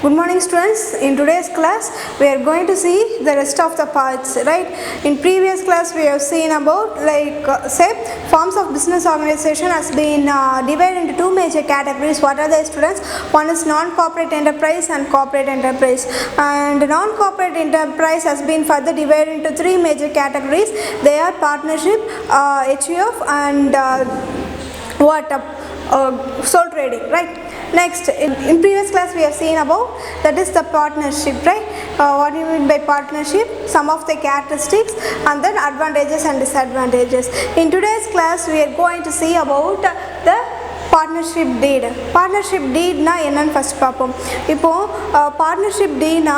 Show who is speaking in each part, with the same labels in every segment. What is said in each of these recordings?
Speaker 1: Good morning students. In today's class we are going to see the rest of the parts, right? In previous class we have seen about say forms of business organization has been divided into two major categories. What are they, students? One is non-corporate enterprise and corporate enterprise, and non-corporate enterprise has been further divided into three major categories. They are partnership, HUF and sole trading, right? Next, in previous class we have seen about that is the partnership, right? What do you mean by partnership? Some of the characteristics and then advantages and disadvantages. In today's class we are going to see about the partnership deed. Partnership deed na enna first paapom. Ipo partnership deed na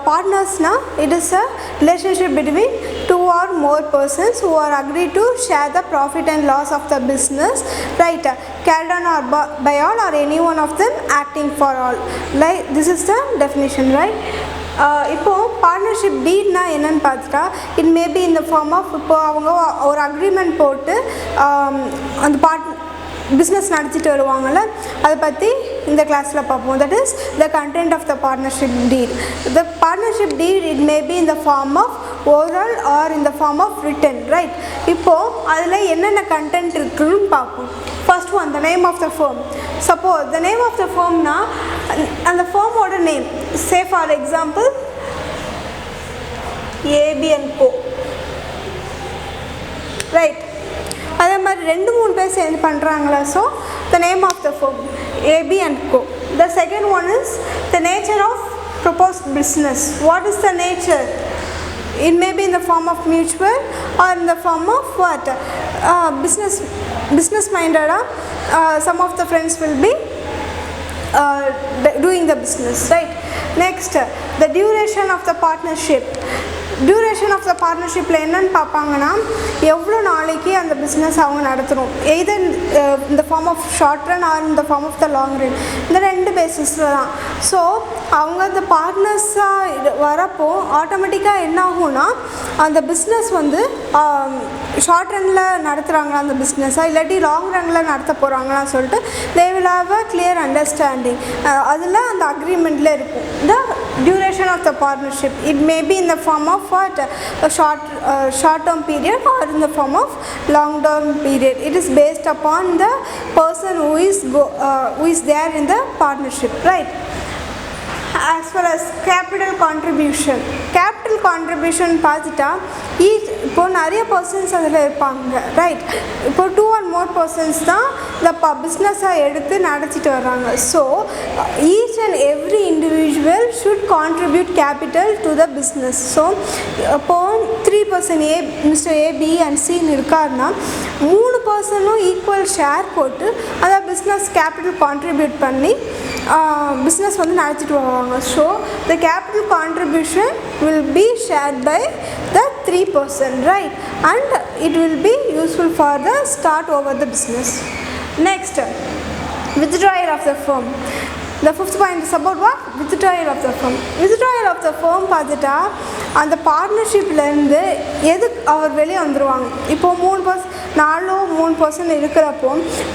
Speaker 1: partners na it is a relationship between two or more persons who are agreed to share the profit and loss of the business, right? Carried on or by all or any one of them acting for all. Like this is the definition, right? இப்போ partnership டீட்னா என்னன்னு பார்த்துட்டா it maybe in the form of இப்போ அவங்க ஒரு agreement போட்டு அந்த business நடத்திட்டு வருவாங்கள்ல அதை பற்றி இந்த கிளாஸில் பார்ப்போம். That is the content of the partnership deed. The partnership deed it may be in the form of oral or in the form of written, right? இப்போது அதில் என்னென்ன கண்டென்ட் இருக்குன்னு பார்ப்போம். First one, the name of the firm. Suppose the name of the ஃபர்ம்னா அந்த ஃபர்மோட name, say for example A B and co, right? அதே மாதிரி ரெண்டு மூணு பேர் சேர்ந்து பண்ணுறாங்களா, so the name of the firm AB and co. The second one is the nature of proposed business. What is the nature? It may be in the form of mutual or in the form of what? Business minded. Some of the friends will be doing the business, right? Next, the duration of the partnership. Duration of the பார்ட்னர்ஷிப்பில் என்னென்னு பார்ப்பாங்கன்னா எவ்வளோ நாளைக்கு அந்த business அவங்க நடத்தணும், either இந்த form of short run or இந்த form of the long run, இந்த ரெண்டு பேசிஸில் தான். ஸோ அவங்க அந்த பார்ட்னர்ஸாக வரப்போ ஆட்டோமேட்டிக்காக என்ன ஆகும்னா அந்த பிஸ்னஸ் வந்து ஷார்ட் ரனில் நடத்துகிறாங்களா அந்த பிஸ்னஸாக இல்லாட்டி லாங் ரனில் நடத்த போகிறாங்களான்னு சொல்லிட்டு they will have a clear understanding. அதில் அந்த அக்ரிமெண்ட்டில் இருக்கும் the duration of the partnership. It may be in the form of what? A short term period or in the form of long term period. It is based upon the person who is there in the partnership, right? As far as capital contribution பார்த்துட்டா இப்போ நிறைய persons அதில் இருப்பாங்க, right? இப்போ 2 or more persons தான் இந்த பிஸ்னஸாக எடுத்து நடத்திட்டு வர்றாங்க. So each and every individual should contribute capital to the business. So இப்போது 3 person mister A B and சின்னு இருக்காருன்னா 3 பர்சனும் ஈக்குவல் ஷேர் போட்டு அதை பிஸ்னஸ் கேபிட்டல் கான்ட்ரிபியூட் பண்ணி பிஸ்னஸ் வந்து நடத்திட்டு வருவாங்க. So the capital contribution will be shared by the 3 person, right? And it will be useful for the start over the business. Next, withdrawal of the firm. The fifth point is about what? Withdrawal of the firm. Withdrawal of the firm பார்த்துட்டா அந்த பார்ட்னர்ஷிப்லேருந்து எது அவர் வெளியே வந்துடுவாங்க. இப்போது 3 person இருக்கிறப்போ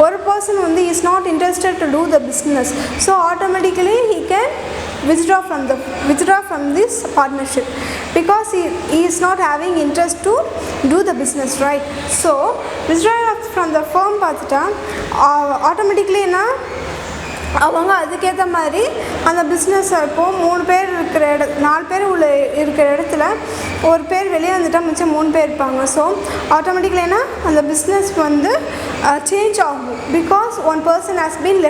Speaker 1: ஒரு person வந்து is not interested to do the business. So automatically he can withdraw from this partnership because he is not having interest to do the business, right? So withdrawal from the firm பார்த்துட்டா automatically என்ன அவங்க அதுக்கேற்ற மாதிரி அந்த business இப்போது 3 பேர் இருக்கிற 4 பேர் உள்ள இருக்கிற இடத்துல ஒரு பேர் வெளியே வந்துட்டால் மிச்சம் 3 பேர் இருப்பாங்க. ஸோ ஆட்டோமேட்டிக்கலி என்ன அந்த பிஸ்னஸ் வந்து சேஞ்ச் ஆகும் because one person has been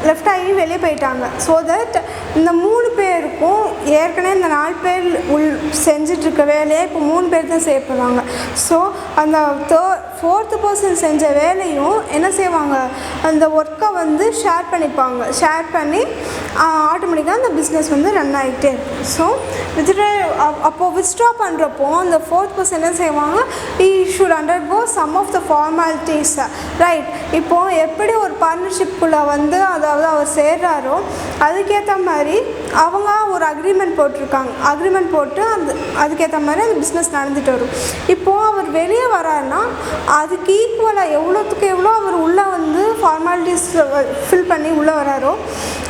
Speaker 1: left ஆகி வெளியே போயிட்டாங்க. ஸோ தட் இந்த 3 பேருக்கும் ஏற்கனவே இந்த 4 பேர் செஞ்சிட்ருக்க வேலையை இப்போ 3 பேர் தான் செய்யப்படுறாங்க. ஸோ அந்த 4th person செஞ்ச வேலையும் என்ன செய்வாங்க, அந்த ஒர்க்கை வந்து ஷேர் பண்ணிப்பாங்க. ஷேர் பண்ணி ஆட்டோமேட்டிக்காக அந்த பிஸ்னஸ் வந்து ரன் ஆகிட்டே இருக்கும். ஸோ அப்போது வித்ட்ரா பண்ணுறப்போ அந்த 4th person என்ன செய்வாங்க, he should undergo some of the formalities, right? இப்போது எப்படி ஒரு பார்ட்னர்ஷிப்புக்குள்ளே வந்து அதாவது அவர் சேர்றாரோ அதுக்கேற்ற மாதிரி அவங்க ஒரு அக்ரிமெண்ட் போட்டிருக்காங்க. அக்ரிமெண்ட் போட்டு அதுக்கேற்ற மாதிரி அந்த பிஸ்னஸ் நடந்துட்டு வரும். இப்போது அவர் வெளியே வராருன்னா அதுக்கு ஈக்குவலாக எவ்வளோத்துக்கு எவ்வளோ அவர் உள்ளே வந்து ஃபார்மாலிட்டிஸ் ஃபில் பண்ணி உள்ளே வராரோ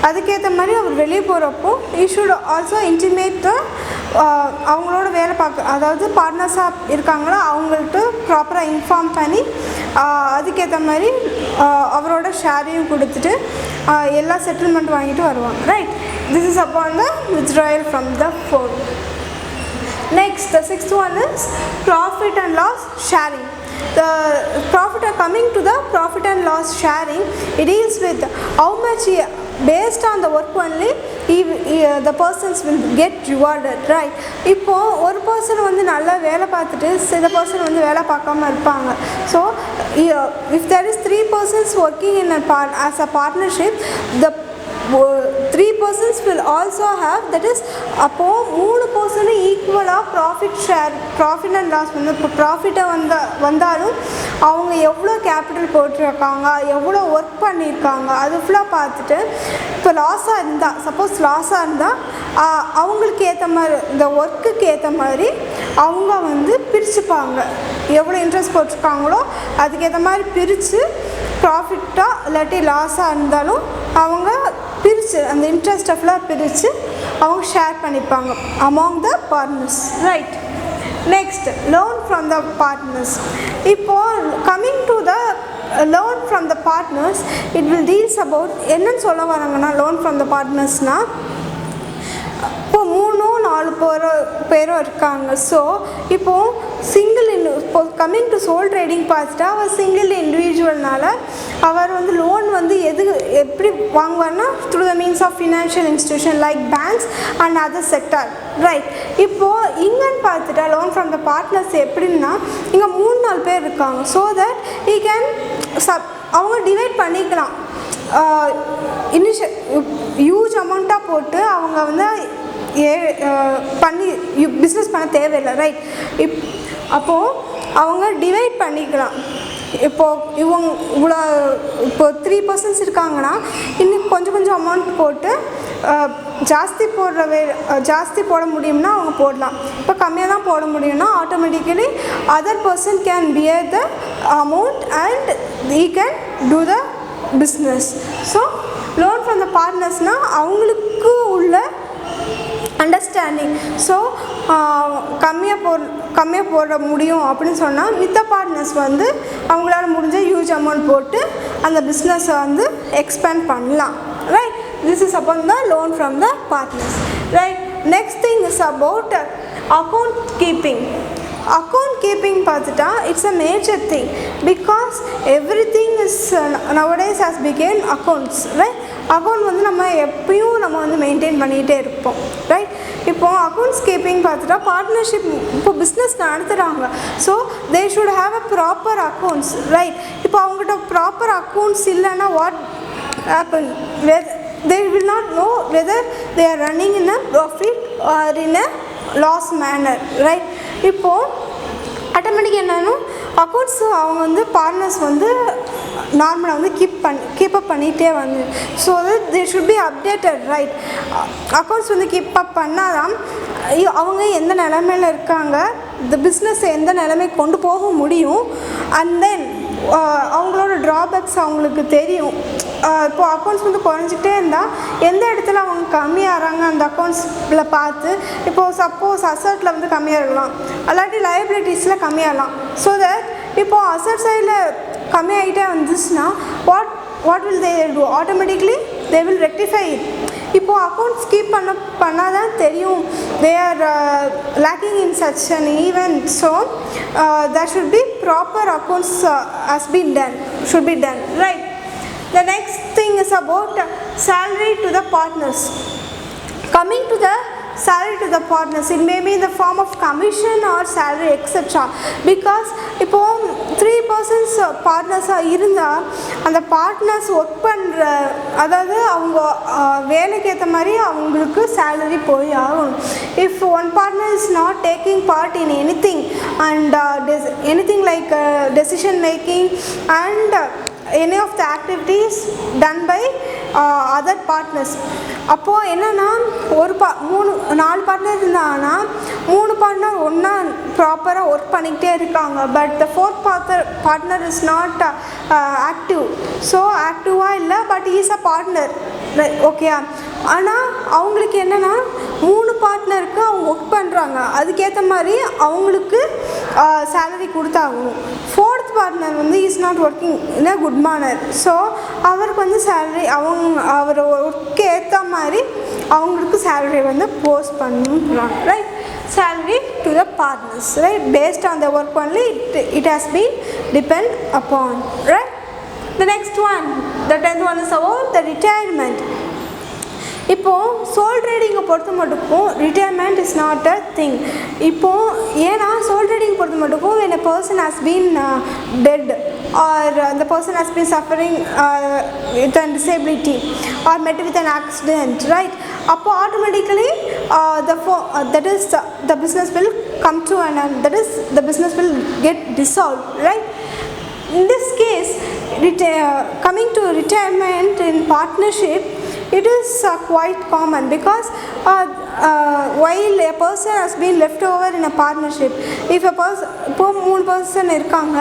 Speaker 1: அதுக்கேற்ற மாதிரி அவர் வெளியே போகிறப்போ யூ ஷுட் ஆல்சோ இன்டிமேட் அவங்களோட வேலை பார்க்க, அதாவது பார்ட்னர்ஸாக இருக்காங்களோ அவங்கள்ட்ட ப்ராப்பராக இன்ஃபார்ம் பண்ணி அதுக்கேற்ற மாதிரி அவரோட ஷேரையும் கொடுத்துட்டு எல்லா செட்டில்மெண்ட் வாங்கிட்டு வருவாங்க. Right, this is upon the withdrawal from the firm. Next, the sixth one is profit and loss sharing. The profit coming to the profit and loss sharing, it is with how much based on the work only the persons will get rewarded, right? இப்போ ஒரு person வந்து நல்லா வேலை பார்த்துட்டு சில person வந்து வேலை பார்க்காம இருப்பாங்க. So if there is 3 persons working in as a partnership, the 3 persons will also have, that is அப்போது 3 person ஈக்குவலாக profit share, profit and loss வந்து இப்போ ப்ராஃபிட்டை வந்தாலும் அவங்க எவ்வளோ கேபிட்டல் போட்டிருக்காங்க, எவ்வளோ ஒர்க் பண்ணியிருக்காங்க, அது ஃபுல்லாக பார்த்துட்டு இப்போ லாஸாக இருந்தால், சப்போஸ் லாஸாக இருந்தால் அவங்களுக்கு ஏற்ற மாதிரி இந்த ஒர்க்குக்கு ஏற்ற மாதிரி அவங்க வந்து பிரிச்சுப்பாங்க. எவ்வளோ இன்ட்ரெஸ்ட் போட்டிருக்காங்களோ அதுக்கேற்ற மாதிரி பிரித்து ப்ராஃபிட்டாக இல்லாட்டி லாஸாக இருந்தாலும் அவங்க பிரித்து அந்த இன்ட்ரெஸ்ட்டை ஃபுல்லாக பிரித்து அவங்க ஷேர் பண்ணிப்பாங்க among the partners. Right, next loan from the partners. இப்போது coming to the loan from the partners, it will deals about என்னன்னு சொல்ல வராங்கன்னா loan from the partnersனால் இப்போ 3-4 பேரும் இருக்காங்க. ஸோ இப்போது சிங்கிள் இப்போ கம்மிங் டு சோல் ட்ரேடிங் பார்த்துட்டா அவர் சிங்கிள் இண்டிவிஜுவல்னால அவர் வந்து லோன் வந்து எப்படி வாங்குவார்னா through the means of financial institution like banks and other sector. Right, இப்போது இங்கன்னு பார்த்துட்டா லோன் ஃப்ரம் த பார்ட்னர்ஸ் எப்படின்னா இங்கே 3-4 பேர் இருக்காங்க. ஸோ தட் ஈ கேன் அவங்க டிவைட் பண்ணிக்கலாம். ஹியூஜ் அமௌண்ட்டாக போட்டு அவங்க வந்து பண்ணி பிஸ்னஸ் பண்ண தேவையில்லை. ரைட், அப்போது அவங்க டிவைட் பண்ணிக்கலாம். இப்போது இவ்வளோ இப்போ 3 persons இருக்காங்கன்னா இன்னும் கொஞ்சம் அமௌண்ட் போட்டு ஜாஸ்தி போட முடியும்னா அவங்க போடலாம். இப்போ கம்மியாக தான் போட முடியும்னா automatically other person can bear the amount and he can do the business. So loan from the பார்ட்னர்ஸ்னால் அவங்களுக்கு உள்ள அண்டர்ஸ்டாண்டிங். ஸோ கம்மியாக போட முடியும் அப்படின்னு சொன்னால் மித்த பார்ட்னர்ஸ் வந்து அவங்களால முடிஞ்ச ஹியூஜ் அமௌண்ட் போட்டு அந்த பிஸ்னஸை வந்து எக்ஸ்பேண்ட் பண்ணலாம். Right, this is upon the loan from the partners. Right, next thing is about account keeping. Account keeping பார்த்துட்டா it's a major thing because every thing is nowadays has become accounts. Right, account வந்து நம்ம எப்பயும் நம்ம வந்து maintain பண்ணிகிட்டே இருப்போம். Right, இப்போது accounts keeping பார்த்துட்டா பார்ட்னர்ஷிப் இப்போ பிஸ்னஸ் நடத்துகிறாங்க. So they should have a proper accounts. Right, இப்போ அவங்ககிட்ட ப்ராப்பர் அக்கௌண்ட்ஸ் இல்லைன்னா what happen, they will not know whether they are running in a profit or in a loss manner. Right, இப்போது automatic என்னன்னா accounts அவங்க வந்து partners வந்து நார்மலாக வந்து கீப் அப் பண்ணிகிட்டே வந்து so they should be updated. Right, accounts வந்து கீப் அப் பண்ணால் தான் அவங்க எந்த நிலைமையில் இருக்காங்க, இந்த பிஸ்னஸை எந்த நிலைமைக்கு கொண்டு போக முடியும், அண்ட் தென் அவங்களோட ட்ராபேக்ஸ் அவங்களுக்கு தெரியும். இப்போது அக்கௌண்ட்ஸ் வந்து குறைஞ்சிட்டே இருந்தால் எந்த இடத்துல அவங்க கம்மியாகிறாங்க அந்த அக்கௌண்ட்ஸில் பார்த்து, இப்போது சப்போஸ் அசட்டில் வந்து கம்மியாக இருக்கலாம், அல்லாட்டி லைபிலிட்டிஸில் கம்மியாகலாம். ஸோ தட் இப்போது அசட் சைடில் கம்மியாகிட்டே வந்துச்சுன்னா what will they do, automatically they will rectify it. இப்போது அக்கௌண்ட்ஸ் கீப் பண்ணால் தான் தெரியும் they are lacking in such an event. So there should be proper accounts should be done. Right, the next thing is about salary to the partners. Coming to the salary to the partners, it may be in the form of commission or salary etc. because இப்போது 3 persons பார்ட்னர்ஸாக இருந்தால் அந்த partners work பண்ணுற, அதாவது அவங்க வேலைக்கு ஏற்ற மாதிரி அவங்களுக்கு சேலரி போய் ஆகணும். If one partner is not taking part in anything and anything like decision making and any of the activities done by other partners, அப்போது என்னென்னா ஒரு 4 பார்ட்னர் இருந்தாங்கன்னா 3 பார்ட்னர் ஒன்றா ப்ராப்பராக ஒர்க் பண்ணிக்கிட்டே இருக்காங்க. But the 4th partner is not active. So ஆக்டிவாக இல்லை, பட் இஸ் அ பார்ட்னர். ஓகேயா? ஆனால் அவங்களுக்கு என்னென்னா 3 பார்ட்னருக்கு அவங்க ஒர்க் பண்ணுறாங்க, அதுக்கேற்ற மாதிரி அவங்களுக்கு சேலரி கொடுத்தாகணும். 4th பார்ட்னர் வந்து is not working in a good manor. So அவருக்கு வந்து சேலரி அவர் ஒர்க்கு ஏற்ற மாதிரி அவங்களுக்கு சேலரி வந்து போஸ்ட் பண்ணணும். Right? salary to the partners, right? Based on the work only it has been depend upon, right? The next one, the 10th one is about the retirement. இப்போது sole ட்ரேடிங்கை பொறுத்த மட்டுக்கும் retirement is not a thing. இப்போது ஏன்னா sole trading பொறுத்த மட்டுக்கும் when a person has been dead or the person has been suffering with a disability or met with an accident, right? அப்போ automatically that is the business will come to an end, that is the business will get dissolved, right? In this case, coming to retirement in partnership, it is quite common because while a person has been left over in a partnership, if a person இப்போ 3 person இருக்காங்க,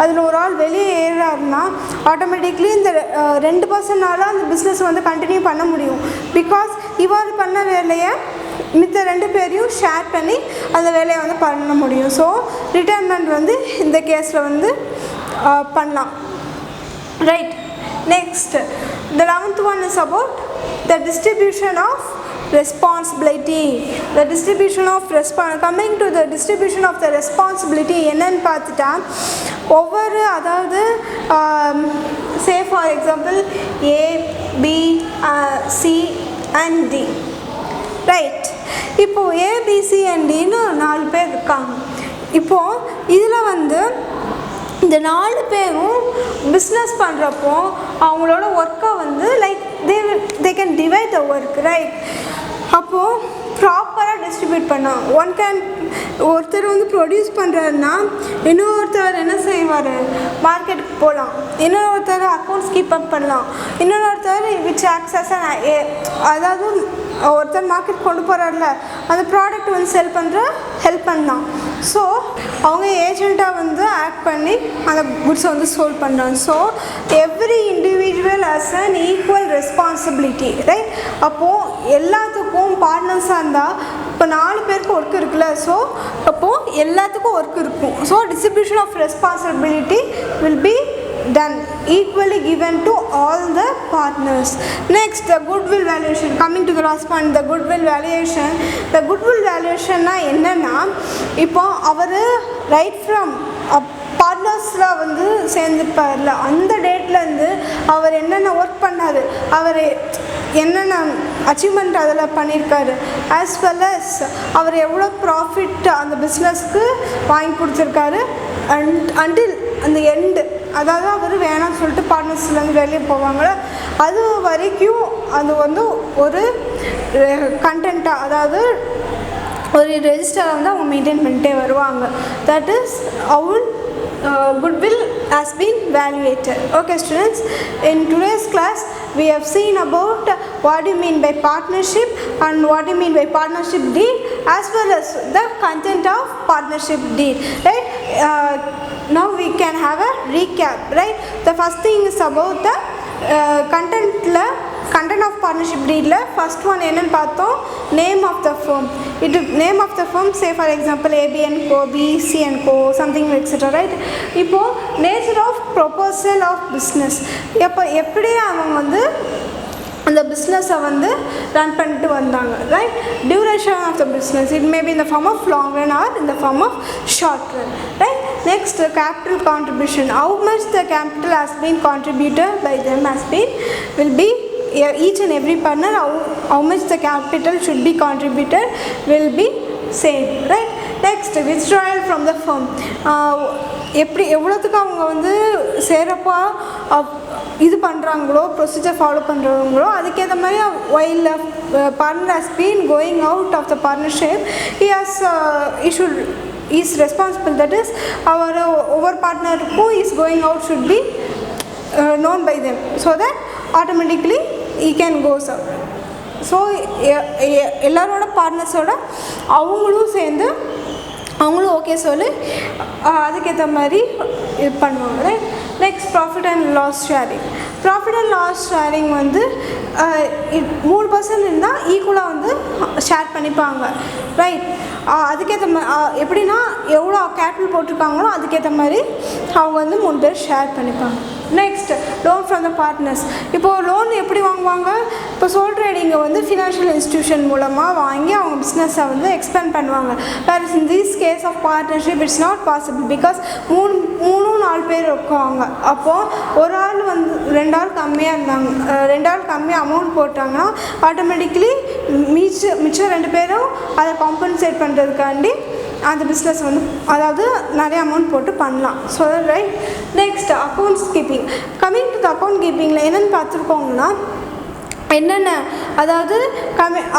Speaker 1: அதில் ஒரு ஆள் வெளியே ஏறாருன்னா automatically இந்த 2 பர்சனால் அந்த business வந்து continue பண்ண முடியும். பிகாஸ் இவர் பண்ண வேலையை மித்த 2 பேரையும் ஷேர் பண்ணி அந்த வேலையை வந்து பண்ண முடியும். ஸோ ரிட்டையர்மெண்ட் வந்து இந்த கேஸில் வந்து பண்ணலாம். Right? Next, the 11th one is about the distribution of responsibility. The distribution of coming to the distribution of the responsibility என்னன்னு பார்த்துட்டா ஒவ்வொரு, அதாவது say for example A, B, C and D, right? இப்போது A, B, C and Dன்னு 4 பேர் இருக்காங்க. இப்போது இதில் வந்து இந்த 4 பேரும் பிஸ்னஸ் பண்ணுறப்போ அவங்களோட ஒர்க்கை வந்து like they can divide the work, right? அப்போது ப்ராப்பராக டிஸ்ட்ரிபியூட் பண்ணோம். ஒருத்தர் வந்து ப்ரொடியூஸ் பண்ணுறாருன்னா இன்னொருத்தர் என்ன செய்வார்? மார்க்கெட்டுக்கு போகலாம். இன்னொருத்தர் அக்கௌண்ட்ஸ் கீப் அப் பண்ணலாம். இன்னொருத்தர் விச் ஆக்சஸ், அதாவது ஒருத்தர் மார்க்கெட் கொண்டு போகிறார்ல அந்த ப்ராடக்ட் வந்து செல் பண்ணுற ஹெல்ப் பண்ணலாம். ஸோ அவங்க ஏஜெண்ட்டாக வந்து ஆக்ட் பண்ணி அந்த குட்ஸை வந்து சோல்வ் பண்ணுறாங்க. So every individual has an equal responsibility, right? அப்போது எல்லாத்துக்கும் பார்ட்னர்ஸாக இருந்தால் இப்போ 4 பேருக்கு ஒர்க் இருக்குல்ல, ஸோ அப்போது எல்லாத்துக்கும் ஒர்க் இருக்கும். So distribution of responsibility will be done equally given to all the partners. Next, the goodwill valuation. Coming to the last point, the goodwill valuation. The goodwill valuation na enna ipo avaru right from பார்ட்னர்ஸில் வந்து சேர்ந்துப்பார்ல அந்த டேட்லேருந்து அவர் என்னென்ன work பண்ணார், அவர் என்னென்ன achievement அதில் பண்ணியிருக்காரு, as well as அவர் எவ்வளோ profit அந்த பிஸ்னஸ்க்கு வாங்கி கொடுத்துருக்காரு அண்டில் அந்த எண்டு, அதாவது அவர் வேணாம்னு சொல்லிட்டு பார்ட்னர்ஸ்லேருந்து வெளியே போவாங்கள அது வரைக்கும் அது வந்து ஒரு கண்டென்ட்டாக, அதாவது ஒரு ரெஜிஸ்டரை வந்து அவங்க மெயின்டைன் பண்ணிட்டே வருவாங்க. That is our goodwill has been valuated. Okay students, in today's class we have seen about what do you mean by partnership and what do you mean by partnership deed as well as the content of partnership deed, right? Now we can have a recap, right? The first thing is about the content of partnership deed la first one enna paathom, name of the firm. It name of the firm, say for example AB and Co, BC and Co, something etc, right? Ipo nature of proposal of business, எப்படி அவங்க வந்து அந்த பிஸ்னஸை வந்து run பண்ணிட்டு வந்தாங்க, right? Duration of the business, it may be in the form of long run or in the form of short run, right? Next, capital contribution. How much the capital has been contributed by them will be each and every partner, how much the capital should be contributed will be same, right? Next, withdrawal from the firm. எப்படி எவ்வளோத்துக்கு அவங்க வந்து சேரப்போ இது பண்ணுறாங்களோ, procedure follow பண்ணுறவங்களோ அதுக்கேற்ற மாதிரி while partner has been going out of the partnership, he is responsible, that is our over partner who is going out should be known by them so that automatically he can go so எல்லாரோட பார்ட்னர்ஸோட அவங்களும் சேர்ந்து அவங்களும் okay சொல்லி அதுக்கேற்ற மாதிரி இது பண்ணுவாங்க. Right. Next profit and loss sharing. Profit and loss sharing வந்து 3% இருந்தால் ஈக்குவலாக வந்து ஷேர் பண்ணிப்பாங்க. ரைட். அதுக்கேற்ற எப்படின்னா எவ்வளோ கேபிட்டல் போட்டிருக்காங்களோ அதுக்கேற்ற மாதிரி அவங்க வந்து 3 பேர் ஷேர் பண்ணிப்பாங்க. Next loan from the partners. இப்போது லோன் எப்படி வாங்குவாங்க? இப்போ சோல் ட்ரேடிங்கை வந்து ஃபினான்ஷியல் இன்ஸ்டிடியூஷன் மூலமாக வாங்கி அவங்க பிஸ்னஸை வந்து எக்ஸ்பேண்ட் பண்ணுவாங்க. Where in this case of partnership it's not possible because 3-4 பேர் இருக்காங்க. அப்போது ஒரு ஆள் வந்து 2 ஆள் கம்மியாக இருந்தாங்க, 2 ஆள் கம்மியாக அமௌண்ட் போட்டாங்கன்னா ஆட்டோமேட்டிக்கலி மிச்சம் 2 பேரும் அதை காம்பன்சேட் பண்ணுறதுக்காண்டி அந்த பிஸ்னஸ் வந்து அதாவது நிறைய அமௌண்ட் போட்டு பண்ணலாம். So right. Next accounts keeping. Coming to the account கீப்பிங்கில் என்னென்னு பார்த்துருக்கோங்கன்னா என்னென்ன அதாவது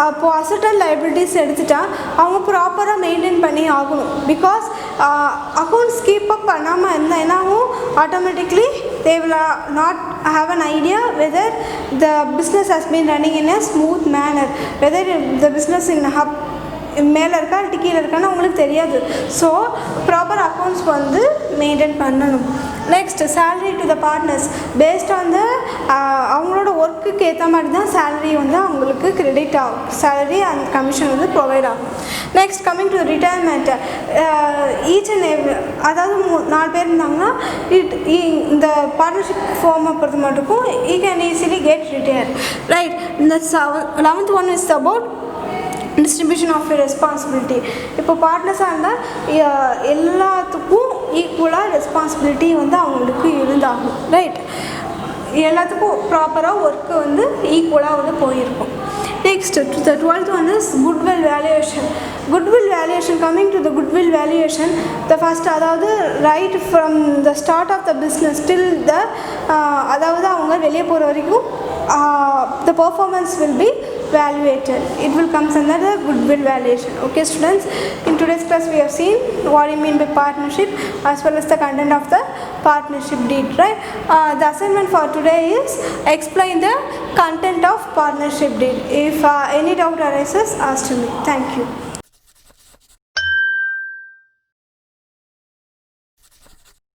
Speaker 1: அப்போது அசட் அண்ட் லைபிலிட்டிஸ் எடுத்துட்டா அவங்க ப்ராப்பராக மெயின்டைன் பண்ணி ஆகணும். பிகாஸ் அக்கௌண்ட்ஸ் கீப் அப் பண்ணாமல் இருந்தால் என்னாகும்? Automatically they will not have an idea whether the business has been running in a smooth manner, whether the business in hub மேலே இருக்கா கீழே இருக்கான்னு அவங்களுக்கு தெரியாது. ஸோ ப்ராப்பர் அக்கௌண்ட்ஸ் வந்து மெயின்டைன் பண்ணணும். Next salary to the partners. Based on the அவங்களோட ஒர்க்குக்கு ஏற்ற மாதிரி தான் சேலரி வந்து அவங்களுக்கு கிரெடிட் ஆகும். சேலரி அண்ட் கமிஷன் வந்து ப்ரொவைட் ஆகும். Next coming to retirement. Each and அதாவது 4 பேர் இருந்தாங்கன்னா இந்த பார்ட்னர்ஷிப் ஃபார்மை பொறுத்த மட்டுக்கும் he can easily get retire. Right. இந்த 11th one is about distribution of responsibility. இப்போ பார்ட்னர்ஸாக இருந்தால் எல்லாத்துக்கும் ஈக்குவலாக ரெஸ்பான்சிபிலிட்டி வந்து அவங்களுக்கு இருந்தாகும். ரைட். எல்லாத்துக்கும் ப்ராப்பராக ஒர்க்கு வந்து ஈக்குவலாக வந்து போயிருக்கும். Next the 12th one is goodwill valuation. Goodwill valuation. Coming to the goodwill valuation, the first அதாவது right from the start of the business till the அதாவது அவங்க வெளியே போகிற வரைக்கும் the performance will be valuated. It will come under the goodwill valuation. Okay students, in today's class we have seen what I mean by partnership as well as the content of the partnership deed. Right. The assignment for today is explain the content of partnership deed. If any doubt arises, ask me. Thank you.